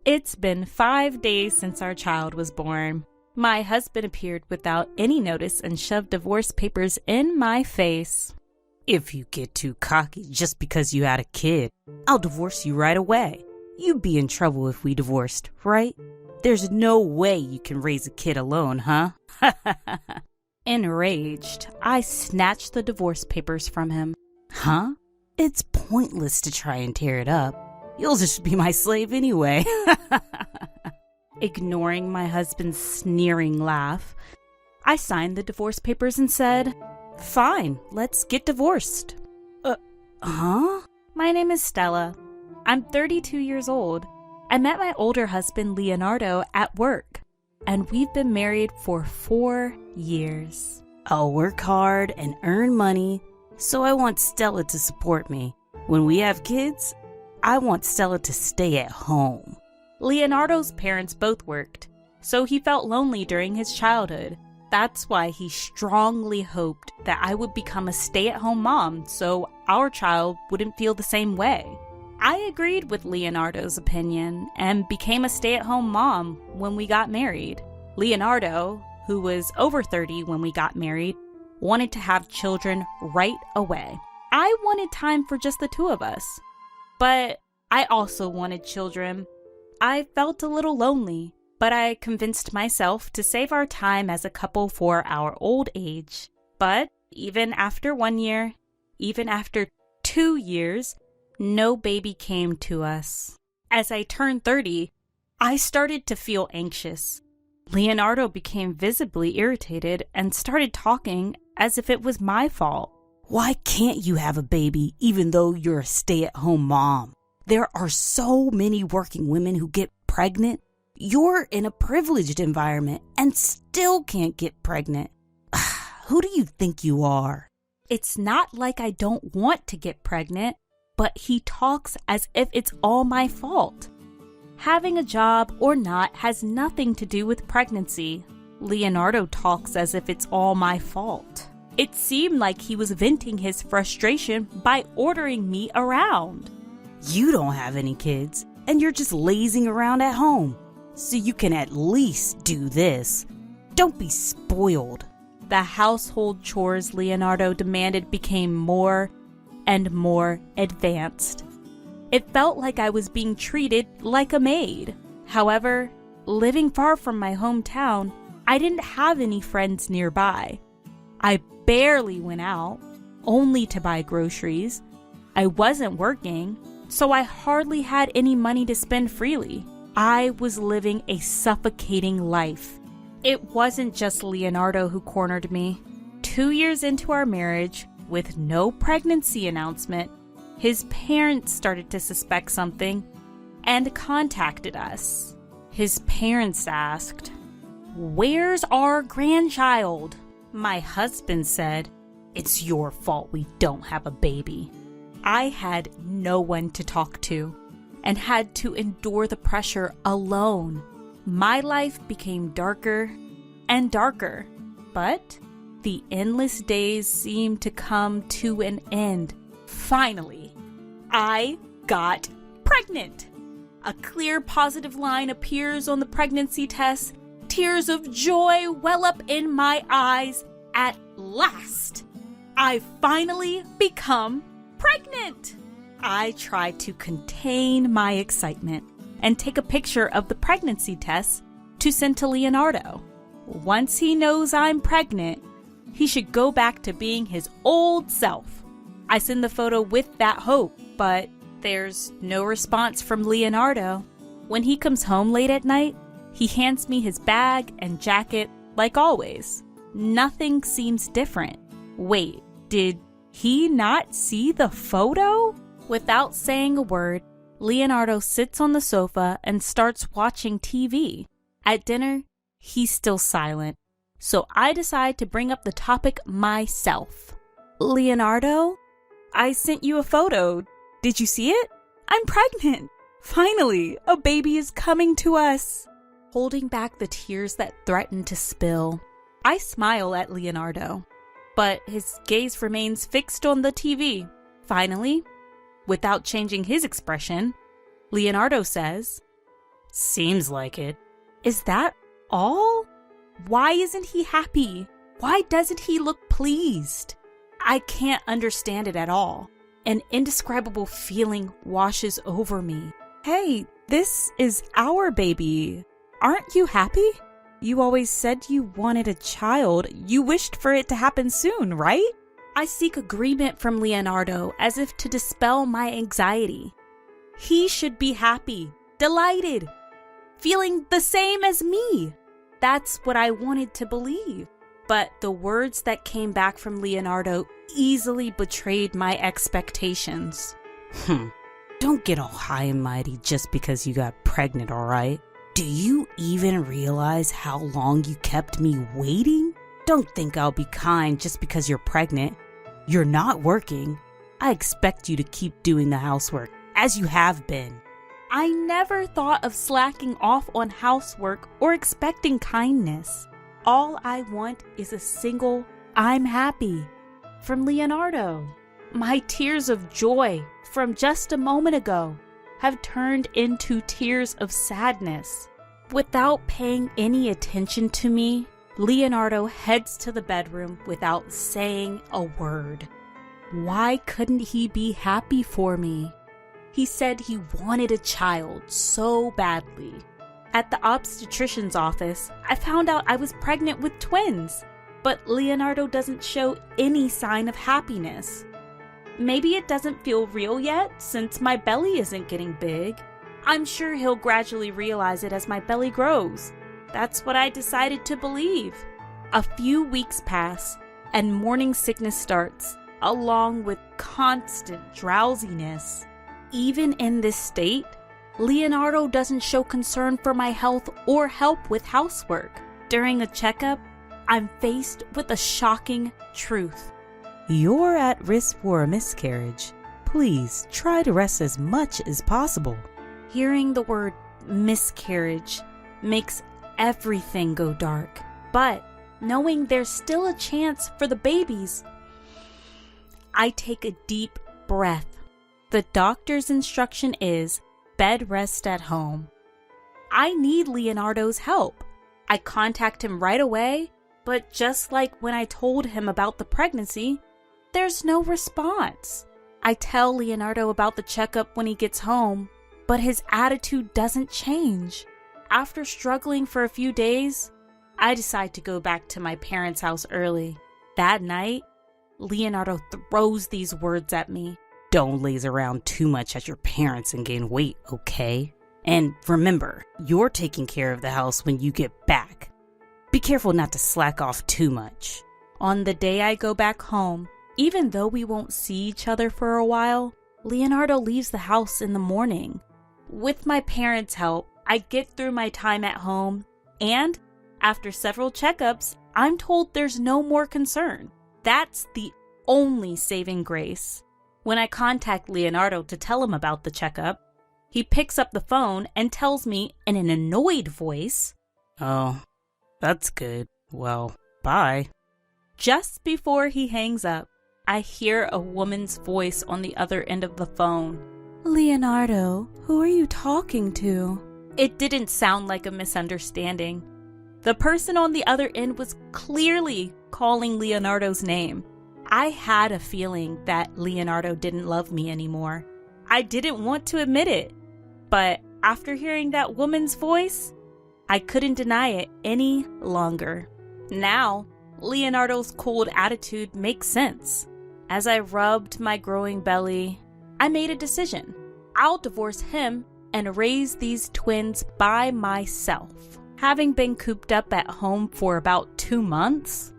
It's been 5 days since our child was born. My husband appeared without any notice and shoved divorce papers in my face. If you get too cocky just because you had a kid, I'll divorce you right away. You'd be in trouble if we divorced, right? There's no way you can raise a kid alone, huh? Enraged, I snatched the divorce papers from him. Huh? It's pointless to try and tear it up. You'll just be my slave anyway. Ignoring my husband's sneering laugh, I signed the divorce papers and said, "Fine, let's get divorced." Huh? My name is Stella. I'm 32 years old. I met my older husband, Leonardo, at work, and we've been married for 4 years. I'll work hard and earn money, so I want Stella to support me. When we have kids, I want Stella to stay at home. Leonardo's parents both worked, so he felt lonely during his childhood. That's why he strongly hoped that I would become a stay-at-home mom so our child wouldn't feel the same way. I agreed with Leonardo's opinion and became a stay-at-home mom when we got married. Leonardo, who was over 30 when we got married, wanted to have children right away. I wanted time for just the two of us. But I also wanted children. I felt a little lonely, but I convinced myself to save our time as a couple for our old age. But even after 1 year, even after 2 years, no baby came to us. As I turned 30, I started to feel anxious. Leonardo became visibly irritated and started talking as if it was my fault. Why can't you have a baby even though you're a stay-at-home mom? There are so many working women who get pregnant. You're in a privileged environment and still can't get pregnant. Who do you think you are? It's not like I don't want to get pregnant, but he talks as if it's all my fault. Having a job or not has nothing to do with pregnancy. Leonardo talks as if it's all my fault. It seemed like he was venting his frustration by ordering me around. You don't have any kids, and you're just lazing around at home, so you can at least do this. Don't be spoiled. The household chores Leonardo demanded became more and more advanced. It felt like I was being treated like a maid. However, living far from my hometown, I didn't have any friends nearby. I barely went out, only to buy groceries. I wasn't working, so I hardly had any money to spend freely. I was living a suffocating life. It wasn't just Leonardo who cornered me. 2 years into our marriage, with no pregnancy announcement, his parents started to suspect something and contacted us. His parents asked, "Where's our grandchild?" My husband said, "It's your fault we don't have a baby." I had no one to talk to and had to endure the pressure alone. My life became darker and darker, but the endless days seemed to come to an end. Finally, I got pregnant. A clear positive line appears on the pregnancy test. Tears of joy well up in my eyes. At last, I finally become pregnant. I tried to contain my excitement and take a picture of the pregnancy test to send to Leonardo. Once he knows I'm pregnant, he should go back to being his old self. I send the photo with that hope, but there's no response from Leonardo. When he comes home late at night, he hands me his bag and jacket like always. Nothing seems different. Wait, did he not see the photo? Without saying a word, Leonardo sits on the sofa and starts watching TV. At dinner, he's still silent, so I decide to bring up the topic myself. "Leonardo, I sent you a photo. Did you see it? I'm pregnant. Finally, a baby is coming to us." Holding back the tears that threaten to spill, I smile at Leonardo, but his gaze remains fixed on the TV. Finally, without changing his expression, Leonardo says, Seems like it. Is that all? Why isn't he happy? Why doesn't he look pleased? I can't understand it at all. An indescribable feeling washes over me. Hey, this is our baby. Aren't you happy? You always said you wanted a child. You wished for it to happen soon, right? I seek agreement from Leonardo as if to dispel my anxiety. He should be happy, delighted, feeling the same as me. That's what I wanted to believe. But the words that came back from Leonardo easily betrayed my expectations. Don't get all high and mighty just because you got pregnant, alright? Do you even realize how long you kept me waiting? Don't think I'll be kind just because you're pregnant. You're not working. I expect you to keep doing the housework, as you have been. I never thought of slacking off on housework or expecting kindness. All I want is a single "I'm happy" from Leonardo. My tears of joy from just a moment ago have turned into tears of sadness. Without paying any attention to me, Leonardo heads to the bedroom without saying a word. Why couldn't he be happy for me? He said he wanted a child so badly. At the obstetrician's office, I found out I was pregnant with twins, but Leonardo doesn't show any sign of happiness. Maybe it doesn't feel real yet since my belly isn't getting big. I'm sure he'll gradually realize it as my belly grows. That's what I decided to believe. A few weeks pass and morning sickness starts, along with constant drowsiness. Even in this state, Leonardo doesn't show concern for my health or help with housework. During a checkup, I'm faced with a shocking truth. You're at risk for a miscarriage. Please try to rest as much as possible. Hearing the word miscarriage makes everything go dark. But knowing there's still a chance for the babies, I take a deep breath. The doctor's instruction is bed rest at home. I need Leonardo's help. I contact him right away, but just like when I told him about the pregnancy, there's no response. I tell Leonardo about the checkup when he gets home, but his attitude doesn't change. After struggling for a few days, I decide to go back to my parents' house early. That night, Leonardo throws these words at me. Don't laze around too much at your parents and gain weight, okay? And remember, you're taking care of the house when you get back. Be careful not to slack off too much. On the day I go back home, even though we won't see each other for a while, Leonardo leaves the house in the morning. With my parents' help, I get through my time at home, and after several checkups, I'm told there's no more concern. That's the only saving grace. When I contact Leonardo to tell him about the checkup, he picks up the phone and tells me in an annoyed voice, "Oh, that's good. Well, bye." Just before he hangs up, I hear a woman's voice on the other end of the phone. "Leonardo, who are you talking to?" It didn't sound like a misunderstanding. The person on the other end was clearly calling Leonardo's name. I had a feeling that Leonardo didn't love me anymore. I didn't want to admit it, but after hearing that woman's voice, I couldn't deny it any longer. Now, Leonardo's cold attitude makes sense. As I rubbed my growing belly, I made a decision. I'll divorce him and raise these twins by myself. Having been cooped up at home for about 2 months,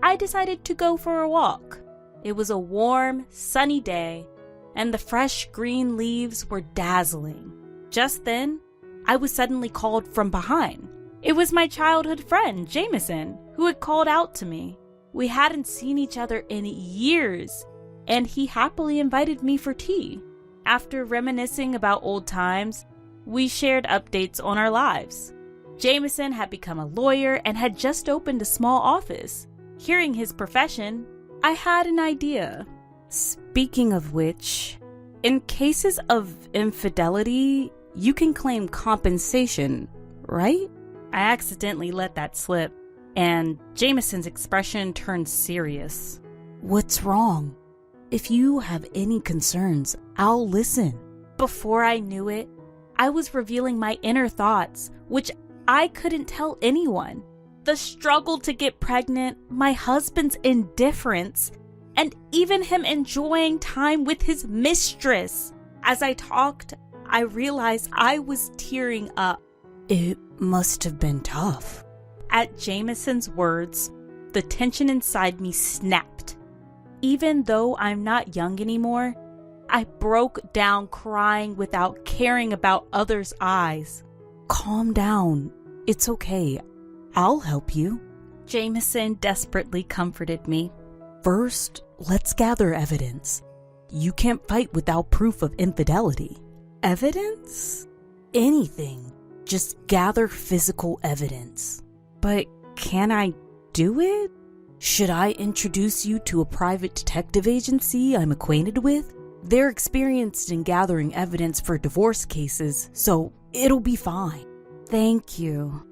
I decided to go for a walk. It was a warm, sunny day, and the fresh green leaves were dazzling. Just then, I was suddenly called from behind. It was my childhood friend, Jameson, who had called out to me. We hadn't seen each other in years, and he happily invited me for tea. After reminiscing about old times, we shared updates on our lives. Jameson had become a lawyer and had just opened a small office. Hearing his profession, I had an idea. Speaking of which, in cases of infidelity, you can claim compensation, right? I accidentally let that slip, and Jameson's expression turned serious. What's wrong? If you have any concerns, I'll listen. Before I knew it, I was revealing my inner thoughts, which I couldn't tell anyone. The struggle to get pregnant, my husband's indifference, and even him enjoying time with his mistress. As I talked, I realized I was tearing up. It must have been tough. At Jameson's words, the tension inside me snapped. Even though I'm not young anymore, I broke down crying without caring about others' eyes. Calm down. It's okay. I'll help you. Jameson desperately comforted me. First, let's gather evidence. You can't fight without proof of infidelity. Evidence? Anything. Just gather physical evidence. But can I do it? Should I introduce you to a private detective agency I'm acquainted with? They're experienced in gathering evidence for divorce cases, so it'll be fine. Thank you.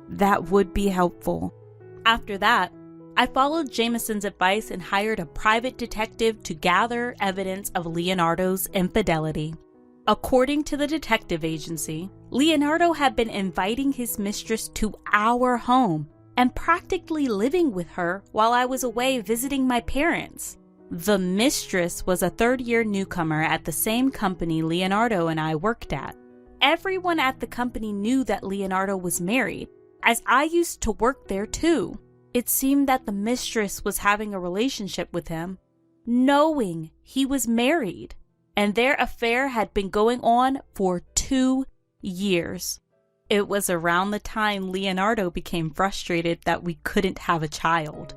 That would be helpful. After that, I followed Jameson's advice and hired a private detective to gather evidence of Leonardo's infidelity. According to the detective agency, Leonardo had been inviting his mistress to our home and practically living with her while I was away visiting my parents. The mistress was a third-year newcomer at the same company Leonardo and I worked at. Everyone at the company knew that Leonardo was married, as I used to work there too. It seemed that the mistress was having a relationship with him, knowing he was married, and their affair had been going on for 2 years. It was around the time Leonardo became frustrated that we couldn't have a child.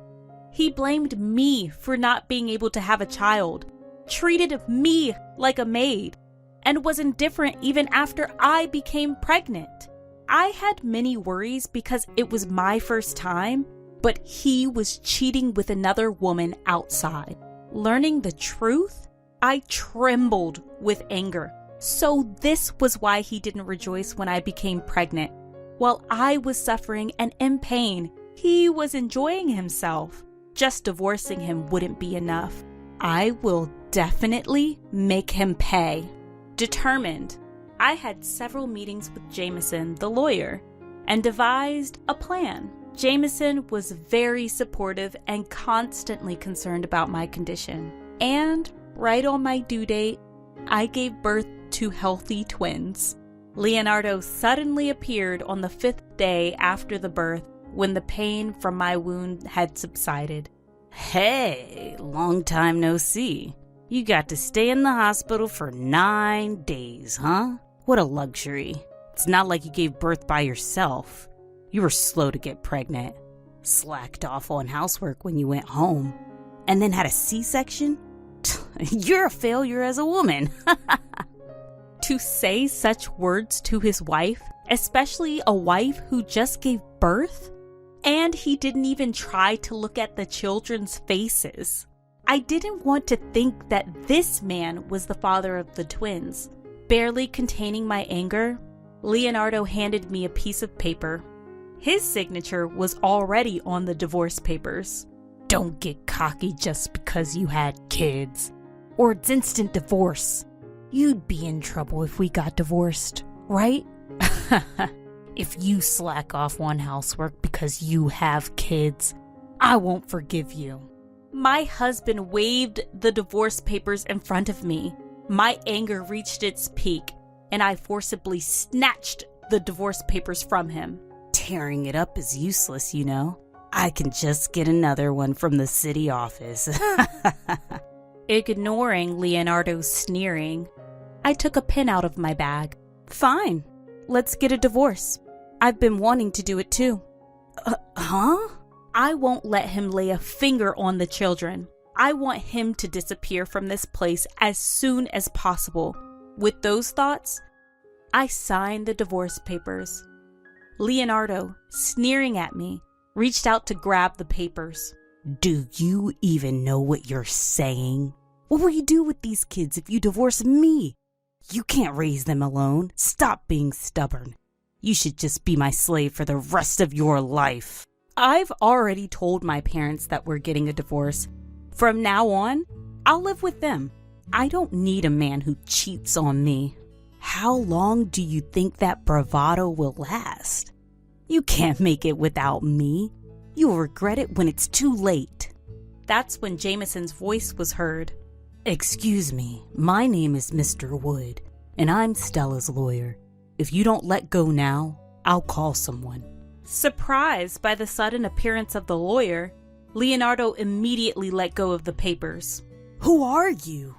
He blamed me for not being able to have a child, treated me like a maid, and was indifferent even after I became pregnant. I had many worries because it was my first time, but he was cheating with another woman outside. Learning the truth, I trembled with anger. So this was why he didn't rejoice when I became pregnant. While I was suffering and in pain, he was enjoying himself. Just divorcing him wouldn't be enough. I will definitely make him pay. Determined, I had several meetings with Jameson, the lawyer, and devised a plan. Jameson was very supportive and constantly concerned about my condition. And right on my due date, I gave birth to healthy twins. Leonardo suddenly appeared on the 5th day after the birth when the pain from my wound had subsided. Hey, long time no see. You got to stay in the hospital for 9 days, huh? What a luxury. It's not like you gave birth by yourself. You were slow to get pregnant. Slacked off on housework when you went home. And then had a C-section? You're a failure as a woman. To say such words to his wife, especially a wife who just gave birth? And he didn't even try to look at the children's faces. I didn't want to think that this man was the father of the twins. Barely containing my anger, Leonardo handed me a piece of paper. His signature was already on the divorce papers. Don't get cocky just because you had kids, or it's instant divorce. You'd be in trouble if we got divorced, right? If you slack off on housework because you have kids, I won't forgive you. My husband waved the divorce papers in front of me. My anger reached its peak, and I forcibly snatched the divorce papers from him. Tearing it up is useless, you know. I can just get another one from the city office. Ignoring Leonardo's sneering, I took a pen out of my bag. Fine, let's get a divorce. I've been wanting to do it too. Huh? I won't let him lay a finger on the children. I want him to disappear from this place as soon as possible. With those thoughts, I signed the divorce papers. Leonardo, sneering at me, reached out to grab the papers. Do you even know what you're saying? What will you do with these kids if you divorce me? You can't raise them alone. Stop being stubborn. You should just be my slave for the rest of your life. I've already told my parents that we're getting a divorce. From now on, I'll live with them. I don't need a man who cheats on me. How long do you think that bravado will last? You can't make it without me. You'll regret it when it's too late. That's when Jameson's voice was heard. Excuse me, my name is Mr. Wood, and I'm Stella's lawyer. If you don't let go now, I'll call someone. Surprised by the sudden appearance of the lawyer, Leonardo immediately let go of the papers. Who are you?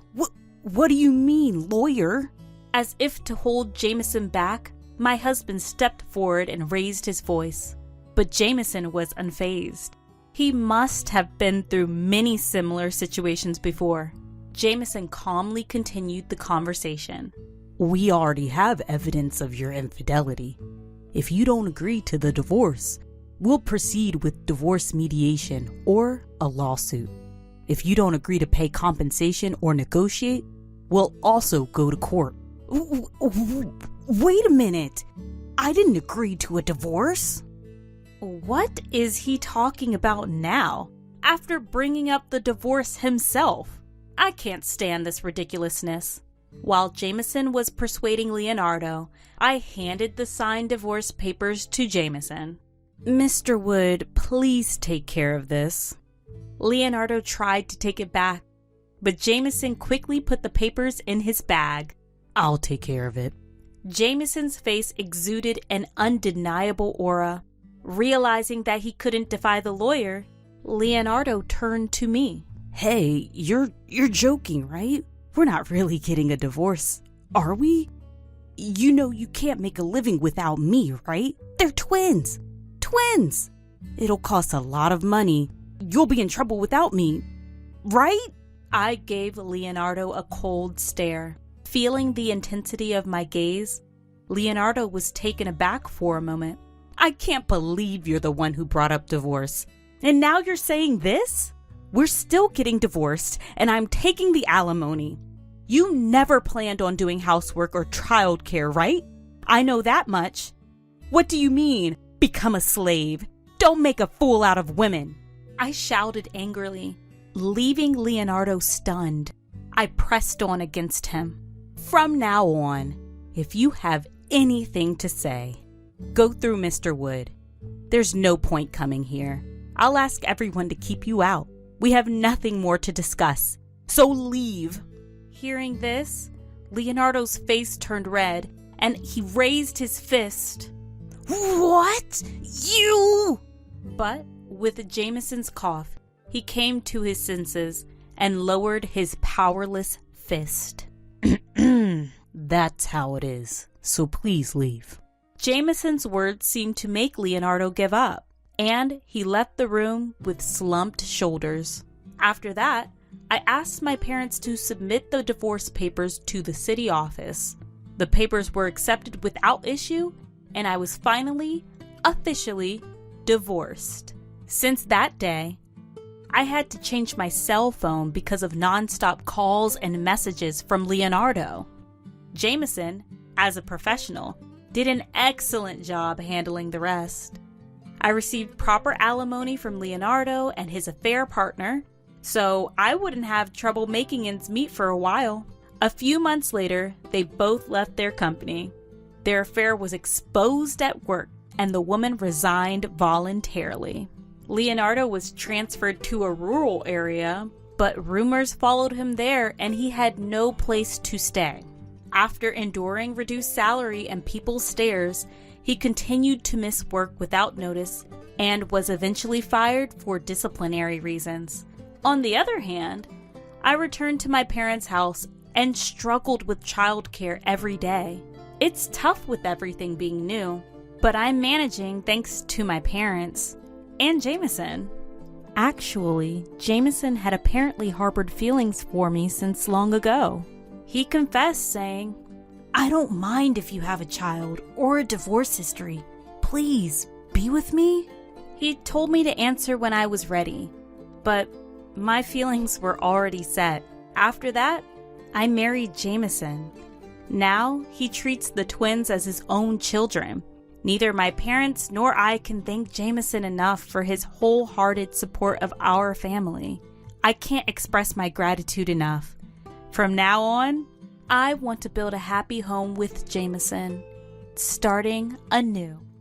What do you mean, lawyer? As if to hold Jameson back, my husband stepped forward and raised his voice. But Jameson was unfazed. He must have been through many similar situations before. Jameson calmly continued the conversation. We already have evidence of your infidelity. If you don't agree to the divorce, we'll proceed with divorce mediation or a lawsuit. If you don't agree to pay compensation or negotiate, we'll also go to court. Wait a minute. I didn't agree to a divorce. What is he talking about now, after bringing up the divorce himself? I can't stand this ridiculousness. While Jameson was persuading Leonardo, I handed the signed divorce papers to Jameson. Mr. Wood, please take care of this. Leonardo tried to take it back, but Jameson quickly put the papers in his bag. I'll take care of it. Jameson's face exuded an undeniable aura. Realizing that he couldn't defy the lawyer, Leonardo turned to me. Hey, you're joking, right? We're not really getting a divorce, are we? You know you can't make a living without me, right? They're twins. Twins! It'll cost a lot of money. You'll be in trouble without me, right? I gave Leonardo a cold stare. Feeling the intensity of my gaze, Leonardo was taken aback for a moment. I can't believe you're the one who brought up divorce. And now you're saying this? We're still getting divorced, and I'm taking the alimony. You never planned on doing housework or childcare, right? I know that much. What do you mean, become a slave? Don't make a fool out of women. I shouted angrily, leaving Leonardo stunned. I pressed on against him. From now on, if you have anything to say, go through Mr. Wood. There's no point coming here. I'll ask everyone to keep you out. We have nothing more to discuss, so leave. Hearing this, Leonardo's face turned red, and he raised his fist. What? You? But with Jameson's cough, he came to his senses and lowered his powerless fist. That's how it is, so please leave. Jameson's words seemed to make Leonardo give up, and he left the room with slumped shoulders. After that, I asked my parents to submit the divorce papers to the city office. The papers were accepted without issue, and I was finally, officially, divorced. Since that day, I had to change my cell phone because of nonstop calls and messages from Leonardo. Jameson, as a professional, did an excellent job handling the rest. I received proper alimony from Leonardo and his affair partner, so I wouldn't have trouble making ends meet for a while. A few months later, they both left their company. Their affair was exposed at work, and the woman resigned voluntarily. Leonardo was transferred to a rural area, but rumors followed him there, and he had no place to stay. After enduring reduced salary and people's stares, he continued to miss work without notice and was eventually fired for disciplinary reasons. On the other hand, I returned to my parents' house and struggled with childcare every day. It's tough with everything being new, but I'm managing thanks to my parents and Jameson. Actually, Jameson had apparently harbored feelings for me since long ago. He confessed, saying, I don't mind if you have a child or a divorce history. Please, be with me. He told me to answer when I was ready, but my feelings were already set. After that, I married Jameson. Now he treats the twins as his own children. Neither my parents nor I can thank Jameson enough for his wholehearted support of our family. I can't express my gratitude enough. From now on, I want to build a happy home with Jameson, starting anew.